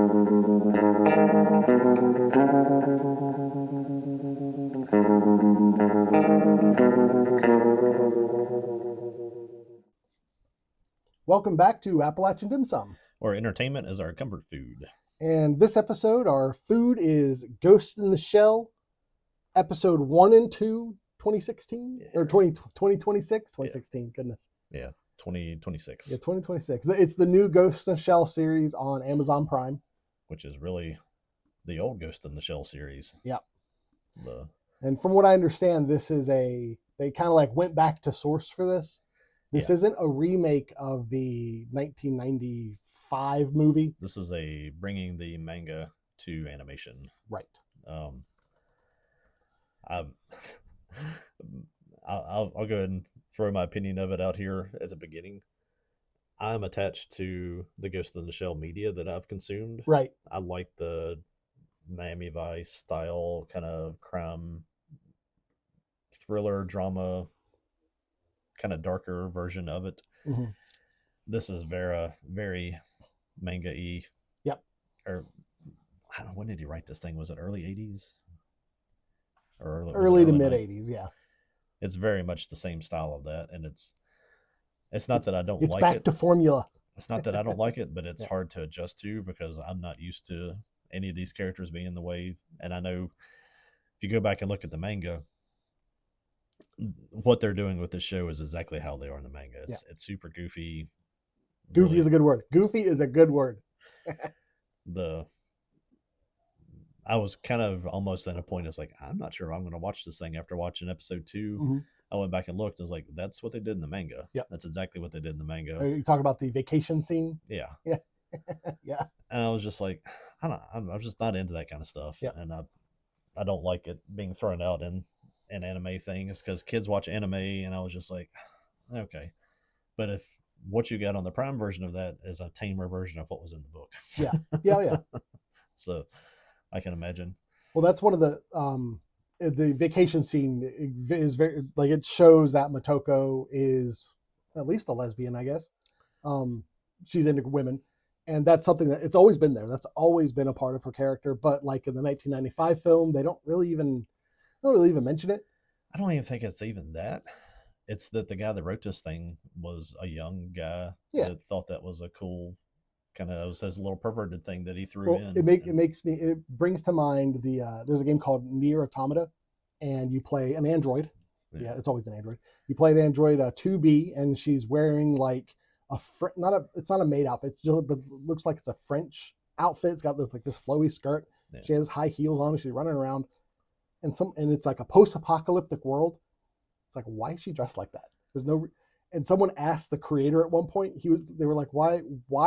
Welcome back to Appalachian Dim Sum. Where entertainment is our comfort food. And this episode, our food is Ghost in the Shell, episode 1 and 2, 2016? Yeah. Or 2026? 2016, yeah. Goodness. Yeah, 2026. Yeah, 2026. It's the new Ghost in the Shell series on Amazon Prime. Which is really the old Ghost in the Shell series. Yeah. And from what I understand, this is they kind of like went back to source for this. This isn't a remake of the 1995 movie. This is bringing the manga to animation. Right. I'll go ahead and throw my opinion of it out here at the beginning. I'm attached to the Ghost in the Shell media that I've consumed. Right. I like the Miami Vice style kind of crime thriller drama, kind of darker version of it. Mm-hmm. This is very manga-y. Yep. Or I don't know, when did he write this thing? Was it early 80s? Or early to mid 80s, yeah. It's very much the same style of that, and it's not that I don't like it. It's back to formula. It's not that I don't like it, but it's hard to adjust to because I'm not used to any of these characters being the way. And I know if you go back and look at the manga, what they're doing with this show is exactly how they are in the manga. It's super goofy. Goofy is a good word. Goofy is a good word. I was kind of almost at a point. It's like, I'm not sure I'm going to watch this thing after watching episode 2. Mm-hmm. I went back and looked and was like, that's what they did in the manga. Yeah. That's exactly what they did in the manga. You talk about the vacation scene? Yeah. Yeah. Yeah. And I was just like, I'm just not into that kind of stuff. Yeah. And I don't like it being thrown out in anime things because kids watch anime, and I was just like, okay. But if what you got on the Prime version of that is a tamer version of what was in the book. Yeah. Yeah. So I can imagine. Well, that's one of the vacation scene is very, like, it shows that Motoko is at least a lesbian, I guess. She's into women, and that's something that it's always been there. That's always been a part of her character. But like in the 1995 film, they don't really even mention it. I don't even think it's even that. It's that the guy that wrote this thing was a young guy that thought that was a cool kind of his little perverted thing that he threw in. It brings to mind there's a game called Nier Automata, and you play an android. Yeah, it's always an android. You play an android 2B, and she's wearing like it's not a maid outfit. It's just, but it looks like it's a French outfit. It's got this flowy skirt. Yeah. She has high heels on. She's running around, and it's like a post-apocalyptic world. It's like, why is she dressed like that? There's no. And someone asked the creator at one point, they were like, why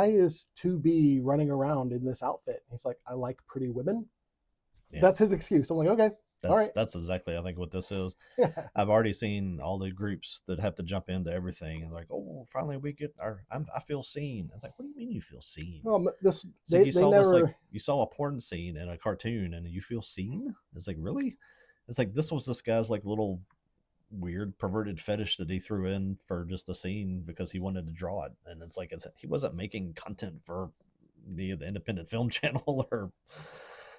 is 2B running around in this outfit? And he's like, I like pretty women. Yeah. That's his excuse. I'm like, okay, all right. That's exactly, I think, what this is. Yeah. I've already seen all the groups that have to jump into everything and like, oh, finally we get I feel seen. It's like, what do you mean you feel seen? Well, you saw a porn scene in a cartoon and you feel seen? It's like, really? It's like, this was this guy's like little weird perverted fetish that he threw in for just a scene because he wanted to draw it, and it's like he wasn't making content for the independent film channel or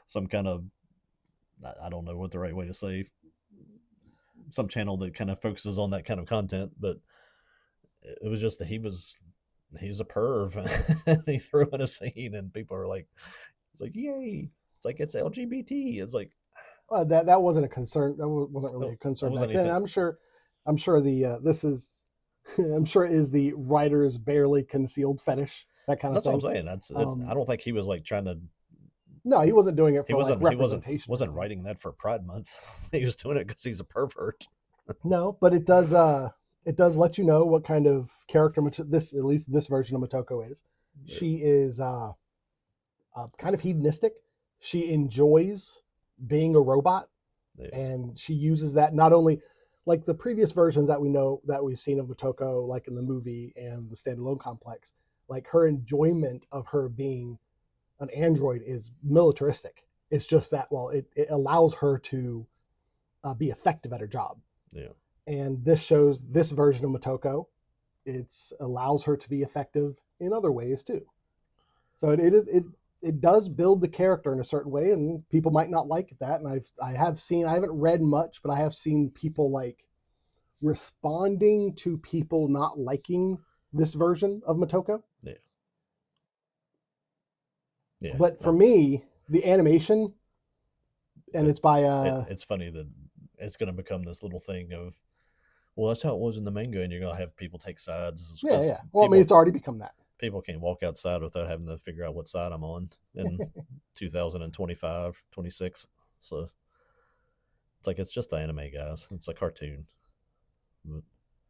some kind of, I don't know what the right way to say, some channel that kind of focuses on that kind of content. But it was just that he was a perv and he threw in a scene and people are like, it's like, yay, it's like it's LGBT. It's like, that wasn't a concern. That wasn't really a concern back then. I'm sure this is, I'm sure it is the writer's barely concealed fetish, that kind of thing. That's what I'm saying. I don't think he was like trying to. No, he wasn't doing it for representation. He wasn't writing that for Pride Month. He was doing it because he's a pervert. No, but it does let you know what kind of character at least this version of Motoko is. Yeah. She is kind of hedonistic. She enjoys being a robot, and she uses that not only like the previous versions that we've seen of Motoko, like in the movie and the standalone complex. Like, her enjoyment of her being an android is militaristic. It's just that, well, it allows her to be effective at her job. Yeah. And this version of Motoko, it allows her to be effective in other ways too. So it does build the character in a certain way, and people might not like that. And I haven't read much, but I have seen people like responding to people not liking this version of Motoko. Yeah. Yeah. But for me, the animation, and it's by it's funny that it's going to become this little thing of, well, that's how it was in the manga, and you're going to have people take sides. Yeah. Well, I mean, it's already become that. People can't walk outside without having to figure out what side I'm on in 2025, 26. So it's like, it's just an anime, guys. It's a cartoon.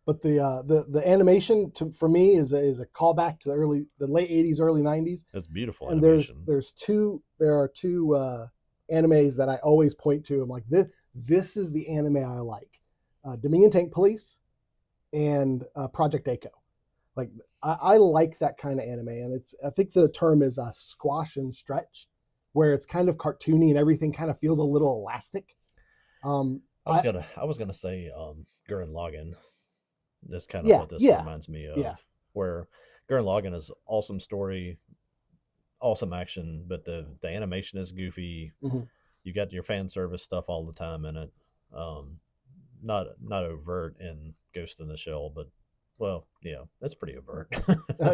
But the animation for me is a callback to the late 80s, early 90s. It's beautiful. And animation. there are two animes that I always point to. I'm like, this is the anime I like. Dominion Tank Police and Project Echo. Like, I like that kind of anime, and I think the term is squash and stretch, where it's kind of cartoony and everything kind of feels a little elastic. I was gonna say Gurren Lagann. That's kind of what this reminds me of. Yeah. Where Gurren Lagann is awesome story, awesome action, but the animation is goofy. Mm-hmm. You got your fan service stuff all the time in it. Not overt in Ghost in the Shell, but well, yeah, that's pretty overt.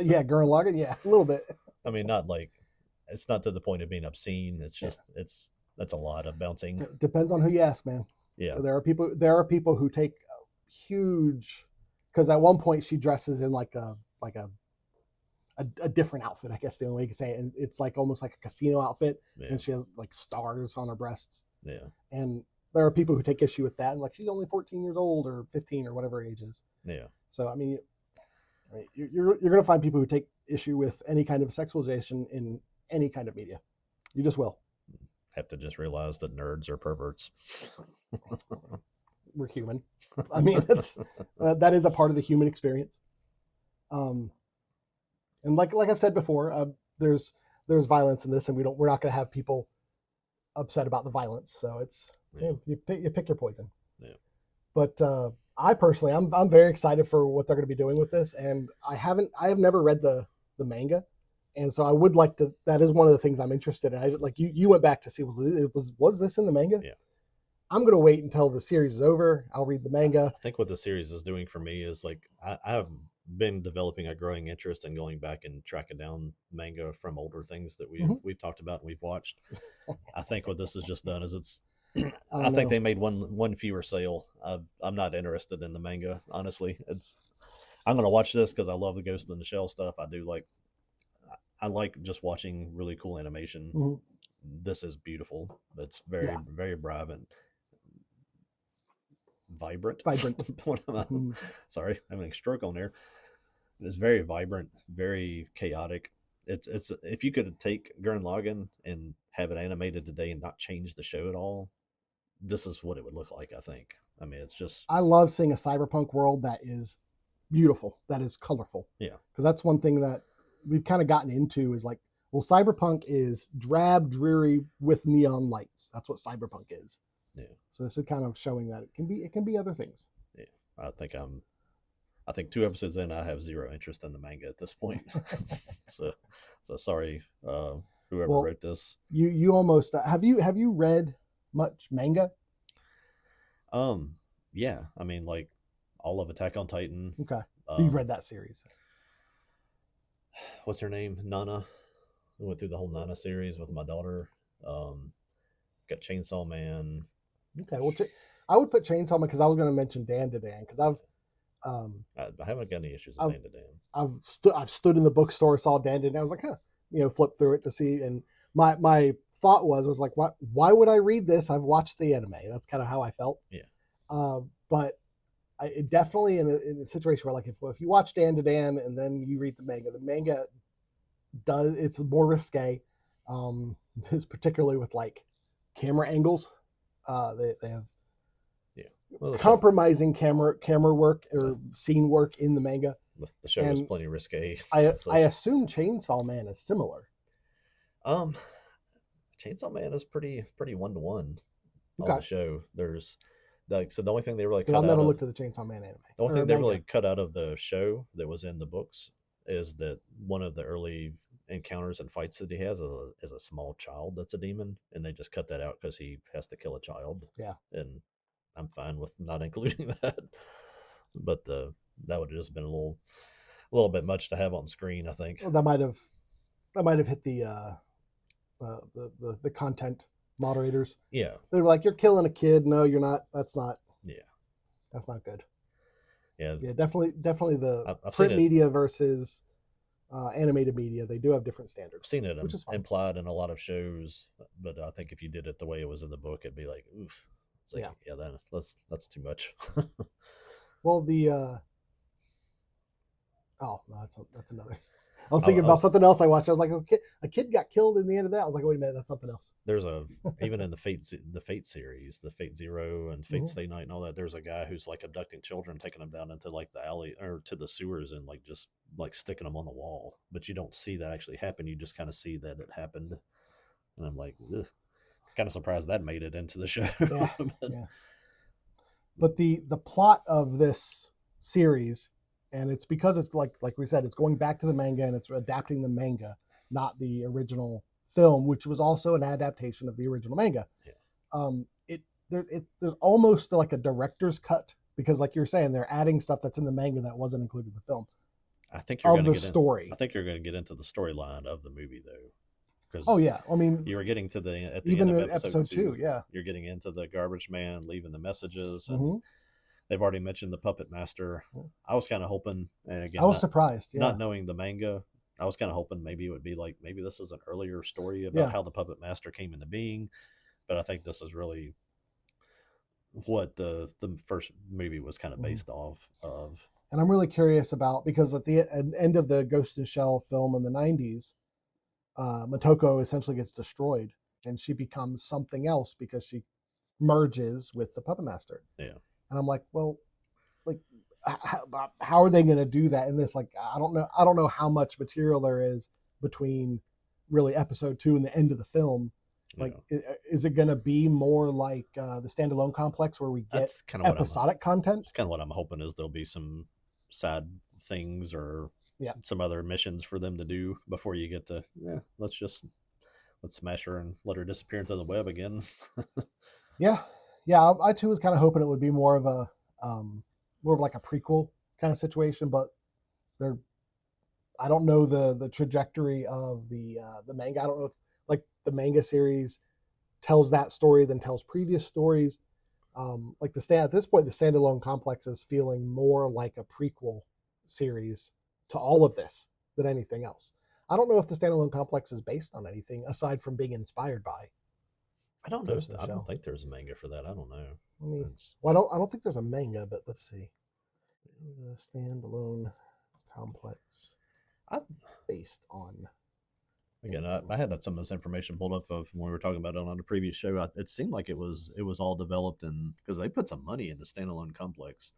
Yeah, Gurren Lagann, yeah, a little bit. I mean, not like, it's not to the point of being obscene. It's just that's a lot of bouncing. Depends on who you ask, man. Yeah, so there are people who take huge, because at one point she dresses in like a different outfit, I guess the only way you can say it. And it's like almost like a casino outfit, and she has like stars on her breasts. Yeah, and there are people who take issue with that, and like, she's only 14 years old or 15 or whatever age is. Yeah. So I mean, you're going to find people who take issue with any kind of sexualization in any kind of media. You just will. Have to just realize that nerds are perverts. We're human. I mean, that is a part of the human experience. And like I've said before, there's violence in this, and we're not going to have people upset about the violence. So it's you pick your poison. Yeah. But I personally, I'm very excited for what they're going to be doing with this, and I have never read the manga, and so I would like to. That is one of the things I'm interested in. I like you went back to see was this in the manga? Yeah. I'm going to wait until the series is over. I'll read the manga. I think what the series is doing for me is like, I have been developing a growing interest in going back and tracking down manga from older things that we've talked about and we've watched. I think what this has just done is I think they made one fewer sale. I'm not interested in the manga, honestly. I'm going to watch this because I love the Ghost in the Shell stuff. I like just watching really cool animation. Mm-hmm. This is beautiful. It's very, very vibrant. Sorry, I'm having a stroke on there. It's very vibrant, very chaotic. It's if you could take Gurren Lagann and have it animated today and not change the show at all, this is what it would look like, I think. I mean, it's just, I love seeing a cyberpunk world that is beautiful, that is colorful. Yeah. Because that's one thing that we've kind of gotten into is like, well, cyberpunk is drab, dreary with neon lights. That's what cyberpunk is. Yeah. So this is kind of showing that it can be other things. Yeah. I think 2 episodes in, I have zero interest in the manga at this point. so sorry, whoever wrote this. You almost have you read much manga? Yeah. I mean, like all of Attack on Titan. Okay. So you've read that series. What's her name? Nana. We went through the whole Nana series with my daughter. Got Chainsaw Man. Okay, well, I would put Chainsaw Man because I was going to mention Dan because I haven't got any issues with Dan to Dan. I've stood in the bookstore, saw Dan I was like, flip through it to see, and my thought was like, why would I read this? I've watched the anime. That's kind of how I felt. Yeah. But it definitely in a situation where like if you watch Dan and then you read the manga it's more risque. It's particularly with like camera angles. They have compromising camera work or scene work in the manga. The show is plenty risque. I assume Chainsaw Man is similar. Chainsaw Man is pretty 1-to-1 on the show. There's the only thing they really cut I've never looked at the Chainsaw Man anime. The only thing they really cut out of the show that was in the books is that one of the early encounters and fights that he has as a small child that's a demon, and they just cut that out because he has to kill a child. Yeah, and I'm fine with not including that. But that would have just been a little bit much to have on screen, I think. well, that might have hit the content moderators. Yeah, They were like, "You're killing a kid." No, you're not. That's not. yeah, That's not good. yeah. Definitely the I've print media versus animated media. They do have different standards. I've seen it which is fine. implied in a lot of shows, but I think if you did it the way it was in the book, it'd be like, oof. It's like, yeah, that's too much. Well, oh no, that's another. I was thinking about something else I watched. I was like, okay, a kid got killed in the end of that. I was like, wait a minute, that's something else. There's even in the Fate series, the Fate Zero and Fate Stay Night and all that. There's a guy who's like abducting children, taking them down into like the alley or to the sewers, and like just like sticking them on the wall. But you don't see that actually happen. You just kind of see that it happened, and I'm like, kind of surprised that made it into the show. Yeah, yeah. But the plot of this series, and it's because it's like we said, it's going back to the manga and it's adapting the manga, not the original film, which was also an adaptation of the original manga. Yeah. There's almost like a director's cut, because like you're saying, they're adding stuff that's in the manga that wasn't included in the film. I think you're going to get story. I think you're going to get into the storyline of the movie though. Oh yeah, I mean, you were getting to the even end of episode 2, yeah. You're getting into the garbage man leaving the messages, and they've already mentioned the puppet master. I was kind of hoping, and again, I was surprised, not knowing the manga. I was kind of hoping maybe it would be like, maybe this is an earlier story about how the puppet master came into being, but I think this is really what the first movie was kind of based off of. And I'm really curious about, because at the end of the Ghost in the Shell film in the 90s, Motoko essentially gets destroyed and she becomes something else because she merges with the puppet master. Yeah. And I'm like, well, like, how are they going to do that in this? Like, I don't know how much material there is between really episode 2 and the end of the film. Like, is it going to be more like the standalone complex where we get episodic content? That's kind of what I'm hoping, is there'll be some side things or some other missions for them to do before you get to, let's smash her and let her disappear into the web again. Yeah. I too was kind of hoping it would be more of like a prequel kind of situation, but I don't know the trajectory of the manga. I don't know if like the manga series tells that story, then tells previous stories. Like at this point, the standalone complex is feeling more like a prequel series to all of this than anything else. I don't know if the standalone complex is based on anything aside from being inspired by. I don't know. I don't think there's a manga for that. I don't know. I don't think there's a manga, but let's see. The standalone complex based on. Again, I had some of this information pulled up of when we were talking about it on the previous show. It seemed like it was all developed because they put some money in the standalone complex,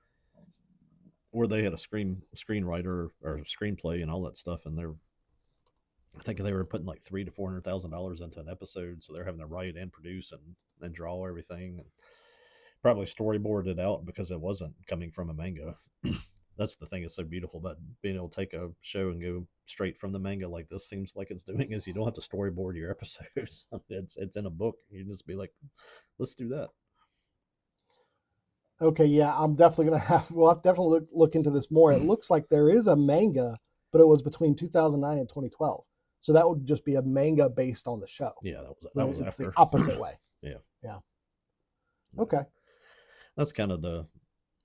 where they had a screenwriter or screenplay and all that stuff, and I think they were putting like $300,000 to $400,000 into an episode, so they're having to write and produce and draw everything, and probably storyboard it out because it wasn't coming from a manga. That's the thing that's so beautiful about being able to take a show and go straight from the manga like this seems like it's doing, is you don't have to storyboard your episodes. It's in a book. You just be like, let's do that. Okay, yeah, I'm definitely we'll have to definitely look into this more. It looks like there is a manga, but it was between 2009 and 2012. So that would just be a manga based on the show. Yeah, that was after. The opposite way. Yeah. Okay. That's kind of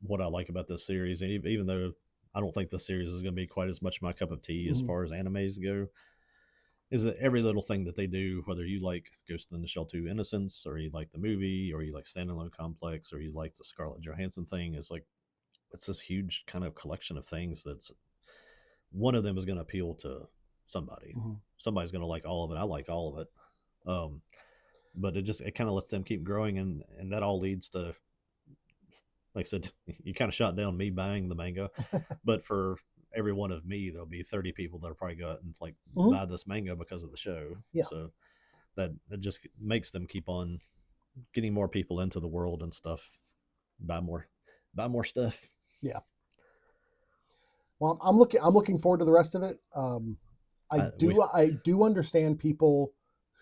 what I like about this series, even though I don't think this series is going to be quite as much my cup of tea as far as animes go, is that every little thing that they do, whether you like Ghost in the Shell 2 Innocence, or you like the movie, or you like Standalone Complex, or you like the Scarlett Johansson thing, is like, it's this huge kind of collection of things that's, one of them is going to appeal to somebody. Somebody's going to like all of it. I like all of it. But it kind of lets them keep growing, and that all leads to, like I said, you kind of shot down me buying the manga, but for every one of me, there'll be 30 people that'll probably go out and like buy this manga because of the show. Yeah. So that just makes them keep on getting more people into the world and stuff. Buy more stuff. Yeah. Well, I'm looking forward to the rest of it. I do understand people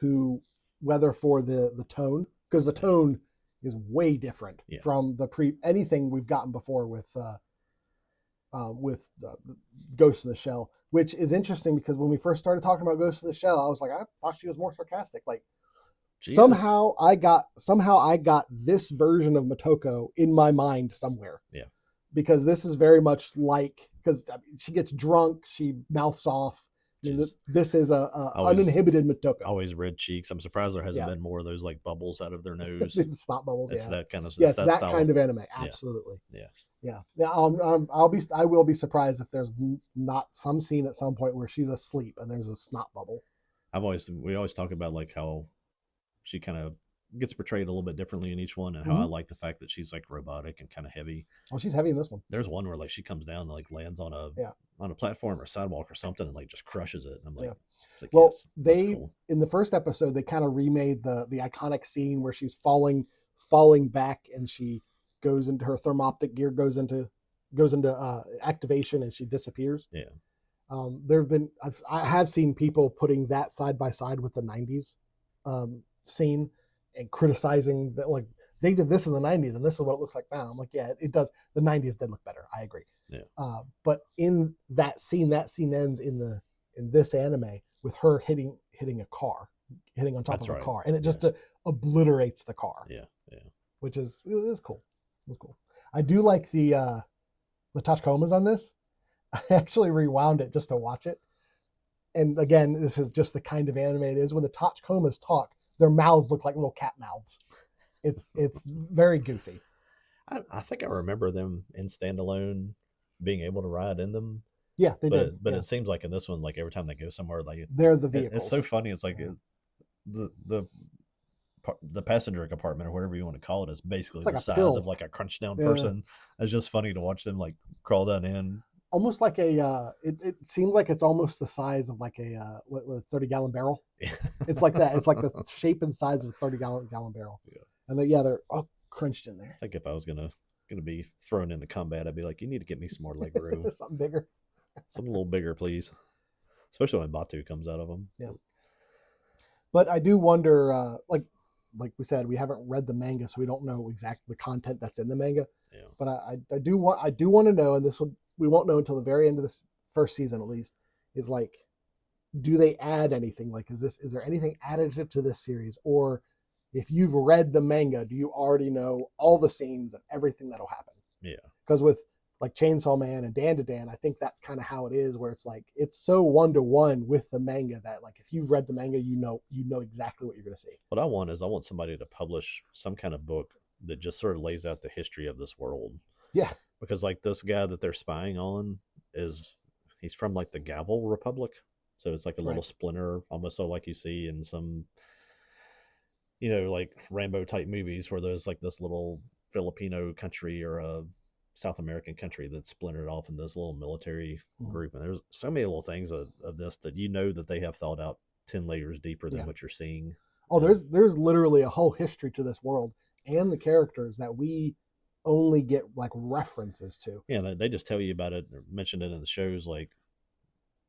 who, whether for the tone, because the tone is way different from anything we've gotten before with the Ghost in the Shell, which is interesting because when we first started talking about Ghost in the Shell, I was like, I thought she was more sarcastic. Like somehow I got this version of Motoko in my mind somewhere. Yeah. Because this is very much like, because she gets drunk, she mouths off. This is a uninhibited Motoko. Always red cheeks. I'm surprised there hasn't been more of those like bubbles out of their nose. Snot bubbles. It's that kind of. Yes, that kind of anime. Absolutely. Yeah. I will be surprised if there's not some scene at some point where she's asleep and there's a snot bubble. We always talk about like how she kind of gets portrayed a little bit differently in each one, and how I like the fact that she's like robotic and kind of heavy. Oh, she's heavy in this one. There's one where like she comes down and like lands on a platform or a sidewalk or something and like just crushes it. And I'm like, well, yes, cool. In the first episode they kind of remade the iconic scene where she's falling back and she goes into her thermoptic gear goes into activation and she disappears. I have seen people putting that side by side with the 90s scene and criticizing that, like, they did this in the 90s and this is what it looks like now. I'm like, yeah, it does. The 90s did look better. I agree. But in that scene ends in this anime with her hitting on top of a car, and it just obliterates the car. Which is cool. It was cool. I do like the Tachikomas on this. I actually rewound it just to watch it. And again, this is just the kind of anime it is. When the Tachikomas talk, their mouths look like little cat mouths. It's very goofy. I think I remember them in Standalone being able to ride in them. Yeah, they did. But it seems like in this one, like every time they go somewhere, like they're the vehicles. It's so funny. It's like the passenger compartment or whatever you want to call it is basically the size of like a crunch down person. It's just funny to watch them like crawl down in. Almost like it seems like it's almost the size of like a 30-gallon barrel. It's like that. It's like the shape and size of a 30-gallon barrel. And they're all crunched in there. I think if I was gonna be thrown into combat, I'd be like, you need to get me some more leg room. Something bigger. Something a little bigger, please. Especially when Batu comes out of them. Yeah. But I do wonder, like we said, we haven't read the manga, so we don't know exactly the content that's in the manga. Yeah. But I do want to know, and we won't know until the very end of this first season at least, is like, do they add anything? Like, is there anything added to this series? Or if you've read the manga, do you already know all the scenes and everything that'll happen? Yeah. Because with like Chainsaw Man and Dan to Dan, I think that's kind of how it is, where it's like, it's so 1-to-1 with the manga that like, if you've read the manga, you know exactly what you're going to see. What I want somebody to publish some kind of book that just sort of lays out the history of this world. Yeah. Because like this guy that they're spying on he's from like the Gavel Republic. So it's like a little splinter, almost so like you see in some, like Rambo type movies where there's like this little Filipino country or a South American country that's splintered off in this little military group. And there's so many little things of this that that they have thought out 10 layers deeper than what you're seeing. Oh, there's literally a whole history to this world and the characters that we only get like references to. Yeah, they just tell you about it or mention it in the shows. Like,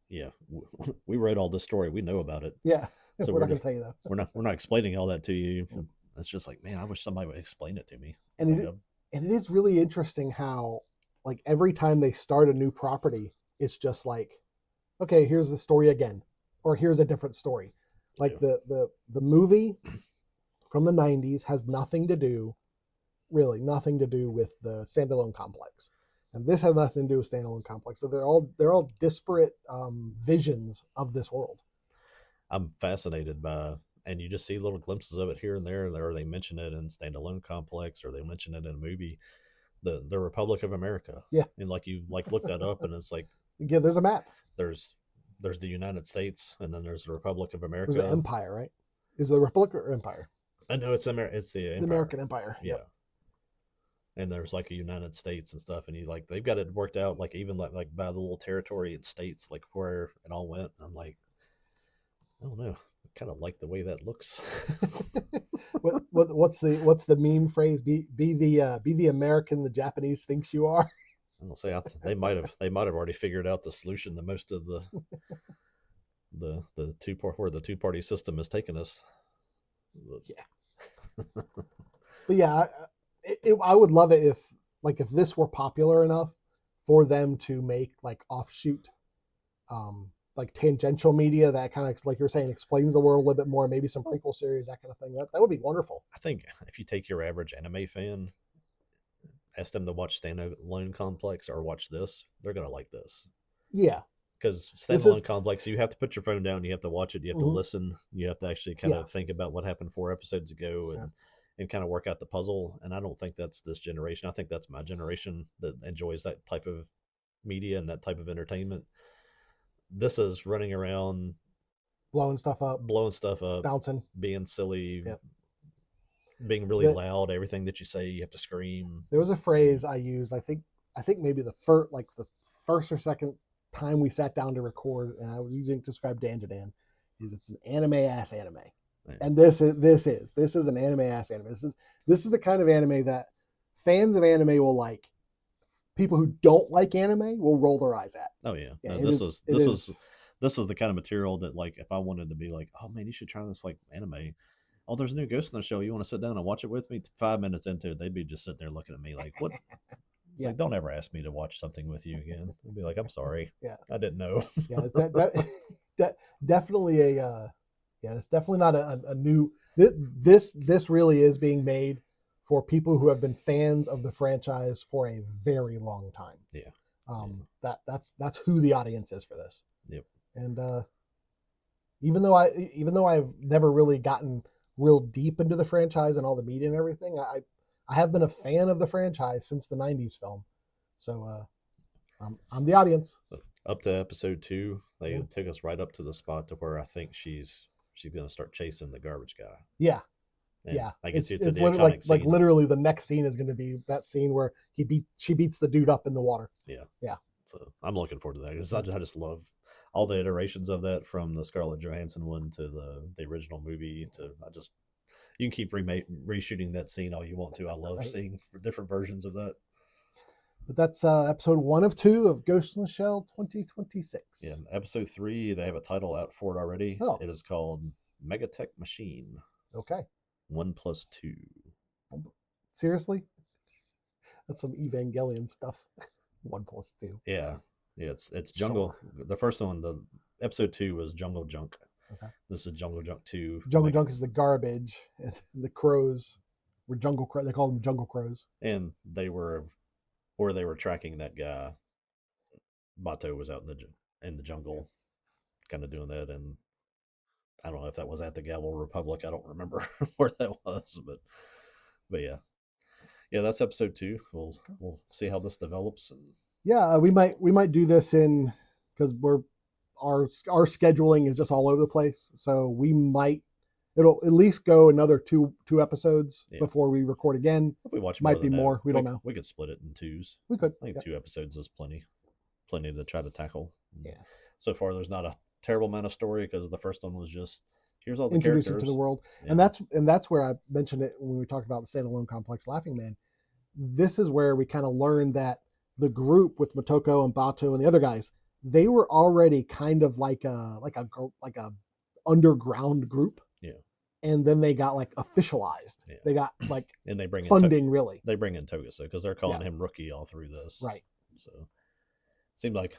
we wrote all this story. We know about it. Yeah, so we're not going to tell you that. We're not explaining all that to you. Yeah. It's just like, man, I wish somebody would explain it to me. And it is really interesting how, like, every time they start a new property, it's just like, okay, here's the story again, or here's a different story. Like the movie from the 90s has nothing to do with the Standalone Complex. And this has nothing to do with Standalone Complex. So they're all disparate visions of this world. I'm fascinated by, and you just see little glimpses of it here and there, or they mention it in Standalone Complex, or they mention it in a movie, the Republic of America. Yeah. And like you look that up and it's like, yeah, there's a map. There's the United States, and then there's the Republic of America. There's the Empire, right? Is it the Republic or Empire? I know it's the Empire. The American Empire. Yeah. Yep. And there's like a United States and stuff, and they've got it worked out, like even like by the little territory and states, like where it all went. And I'm like, I don't know, I kind of like the way that looks. What's the meme phrase? Be the American the Japanese thinks you are. I don't say they might have already figured out the solution to most of the two party system has taken us. Yeah. But yeah, I would love it if this were popular enough for them to make like offshoot, like tangential media that kind of, like you're saying, explains the world a little bit more, maybe some prequel series, that kind of thing. That would be wonderful. I think if you take your average anime fan, ask them to watch Standalone Complex or watch this, they're gonna like this. Yeah. Because Standalone Complex, you have to put your phone down, you have to watch it, you have to listen, you have to actually kind of think about what happened 4 episodes ago and kind of work out the puzzle. And I don't think that's this generation. I think that's my generation that enjoys that type of media and that type of entertainment. This is running around, blowing stuff up, bouncing, being silly, being really loud. Everything that you say, you have to scream. There was a phrase I used. I think maybe the first or second time we sat down to record, and I was using to describe Danijel, is it's an anime ass anime. Yeah. And this is an anime ass anime. This is the kind of anime that fans of anime will like. People who don't like anime will roll their eyes at. Oh yeah, no, this is the kind of material that, like, if I wanted to be like, oh man, you should try this like anime. Oh, there's a new Ghost in the show. You want to sit down and watch it with me? 5 minutes into it, they'd be just sitting there looking at me like, what? It's like, don't ever ask me to watch something with you again. I'd be like, I'm sorry. Yeah, I didn't know. Yeah, definitely it's definitely not a new. This really is being made for people who have been fans of the franchise for a very long time. Yeah. That's who the audience is for this. Yep. And even though I've never really gotten real deep into the franchise and all the media and everything, I have been a fan of the franchise since the 90s film. So I'm the audience. Up to episode 2, they took us right up to the spot to where I think she's going to start chasing the garbage guy. Yeah. And yeah, it's literally like literally the next scene is going to be that scene where she beats the dude up in the water. Yeah. So I'm looking forward to that because I just love all the iterations of that, from the Scarlett Johansson one to the original movie. You can keep reshooting that scene all you want to. I love seeing different versions of that. But that's episode 1 of 2 of Ghost in the Shell 2026. Yeah, episode 3, they have a title out for it already. Oh. It is called Megatech Machine. Okay. 1+2. Seriously? That's some Evangelion stuff. 1+2. Yeah. It's Jungle. Sure. The first one, the episode 2 was Jungle Junk. Okay. This is Jungle Junk 2. Jungle Junk is the garbage. The crows were jungle crows. They called them jungle crows. And they were tracking that guy. Bato was out in the jungle, kind of doing that, and I don't know if that was at the Gavel Republic. I don't remember where that was, but yeah, that's episode 2. We'll see how this develops. And yeah, we might do this because our scheduling is just all over the place, so it'll at least go another two episodes before we record again. If we watch might be more. We don't know. We could split it in 2s. We could. I think 2 episodes is plenty to try to tackle. Yeah. So far, there's not a terrible amount of story because the first one was just here's all the introduce characters it to the world, and that's where I mentioned it when we talked about the Standalone Complex Laughing Man. This is where we kind of learned that the group with Motoko and Bato and the other guys, they were already kind of like a underground group. Yeah. And then they got like officialized. Yeah. They got like and they bring funding really. They bring in Togusa because they're calling him Rookie all through this. Right. So seemed like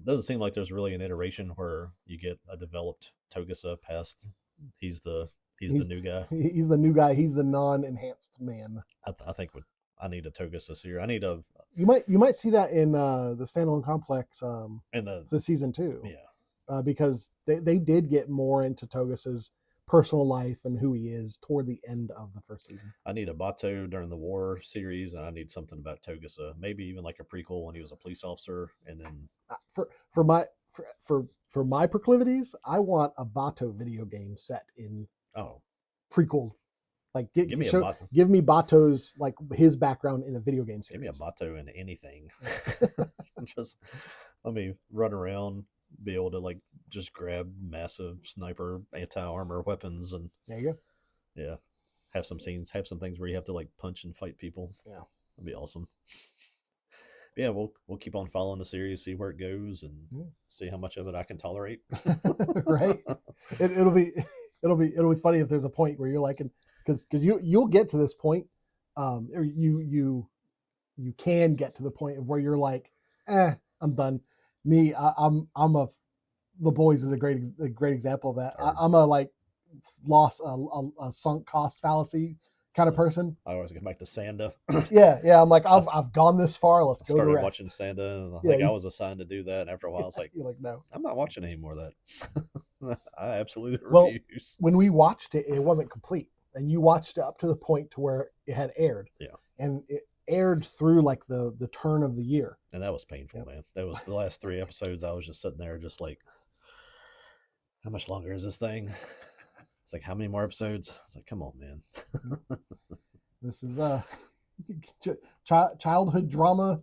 doesn't seem like there's really an iteration where you get a developed Togusa past he's the new guy. He's the new guy. He's the non-enhanced man. I think I need a Togusa here. I need a. You might see that in the Standalone Complex in the season 2. Yeah. Because they did get more into Togusa's personal life and who he is toward the end of the first season. I need a Bato during the war series, and I need something about Togusa. Maybe even like a prequel when he was a police officer, and then for my proclivities, I want a Bato video game set in prequel. Like give me Bato's like his background in a video game series. Give me a Bato in anything. Just let me run around, be able to like just grab massive sniper anti-armor weapons, and there you go. Yeah, have some things where you have to like punch and fight people. Yeah, that'd be awesome. Yeah, we'll keep on following the series, see where it goes, and see how much of it I can tolerate. Right? It'll be it'll be funny if there's a point where you're like, because you'll get to this point, or you can get to the point of where you're like, I'm done. Me, I'm a The Boys is a great example of that. I'm a like a sunk cost fallacy kind of person. I always get back to Sanda. Yeah. I'm like, I've gone this far. Let's go the rest. Watching Sanda. Like I was assigned to do that. And after a while, I was like, you're like, no, I'm not watching any more of that. I absolutely refuse. Well, when we watched it, it wasn't complete, and you watched it up to the point to where it had aired. Yeah, and it aired through like the turn of the year, and that was painful, man. That was the last 3 episodes. I was just sitting there, just like, how much longer is this thing? It's like, how many more episodes? It's like, come on, man. This is childhood drama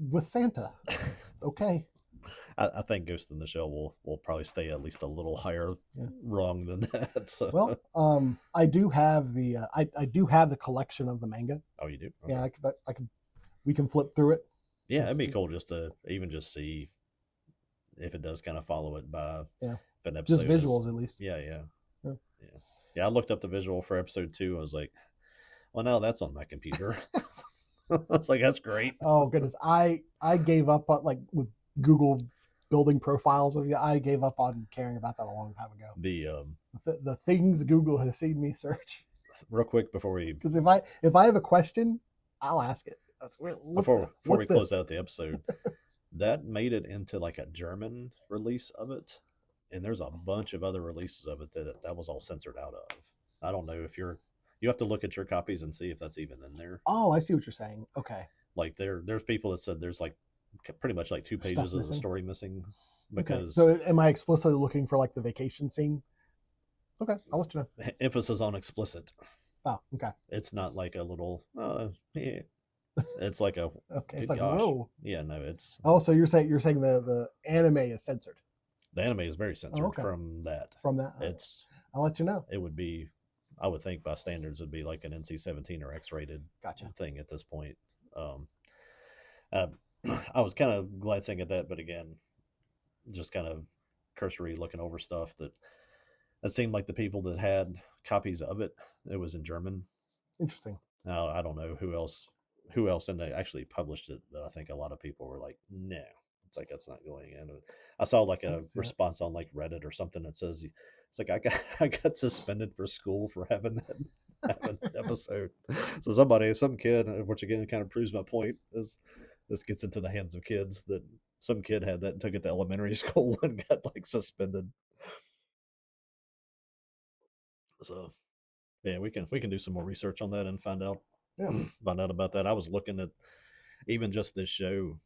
with Santa. Okay. I think Ghost in the Shell will probably stay at least a little higher wrong than that. So. Well, I do have the I do have the collection of the manga. Oh, you do? Okay. Yeah, I can we can flip through it. Yeah, it'd be cool just to even just see if it does kind of follow it by an episode. Just visuals at least. Yeah. I looked up the visual for episode 2. I was like, well, now that's on my computer. I was like, that's great. Oh goodness, I gave up on, like, with Google building profiles. I gave up on caring about that a long time ago. The things Google has seen me search. Real quick before we, because if I have a question, I'll ask it. That's weird. Before we close out the episode, that made it into like a German release of it, and there's a bunch of other releases of it that was all censored out of. I don't know if you have to look at your copies and see if that's even in there. Oh, I see what you're saying. Okay. Like there's people that said there's like pretty much like 2 pages of the story missing because. Okay. So am I explicitly looking for like the vacation scene? Okay, I'll let you know. Emphasis on explicit. Oh, okay. It's not like a little. Yeah. It's like a. Okay, it's like, whoa. Yeah, no, it's. Oh, so you're saying the anime is censored. The anime is very censored from that. From that, it's. I'll let you know. It would be, I would think by standards, would be like an NC-17 or X-rated thing at this point. I was kind of glancing at that, but again, just kind of cursory looking over stuff that seemed like the people that had copies of it was in German. Interesting. Now I don't know who else and they actually published it that I think a lot of people were like, no, it's like that's not going in. I saw like a response on like Reddit or something that says it's like I got suspended for school for having that episode. So some kid, which again kind of proves my point, is this gets into the hands of kids that some kid had that and took it to elementary school and got like suspended. So yeah, we can do some more research on that and find out about that. I was looking at even just this show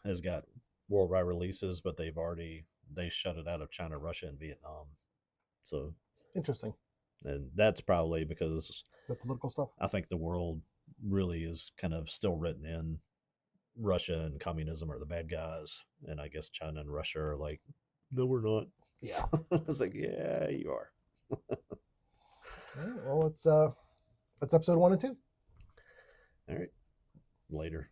has got worldwide releases, but they shut it out of China, Russia, and Vietnam. So interesting. And that's probably because the political stuff. I think the world really is kind of still written in Russia and communism are the bad guys, and I guess China and Russia are like, no, we're not. Yeah. I was like, yeah, you are. All right, well, that's episode 1 and 2. All right. Later.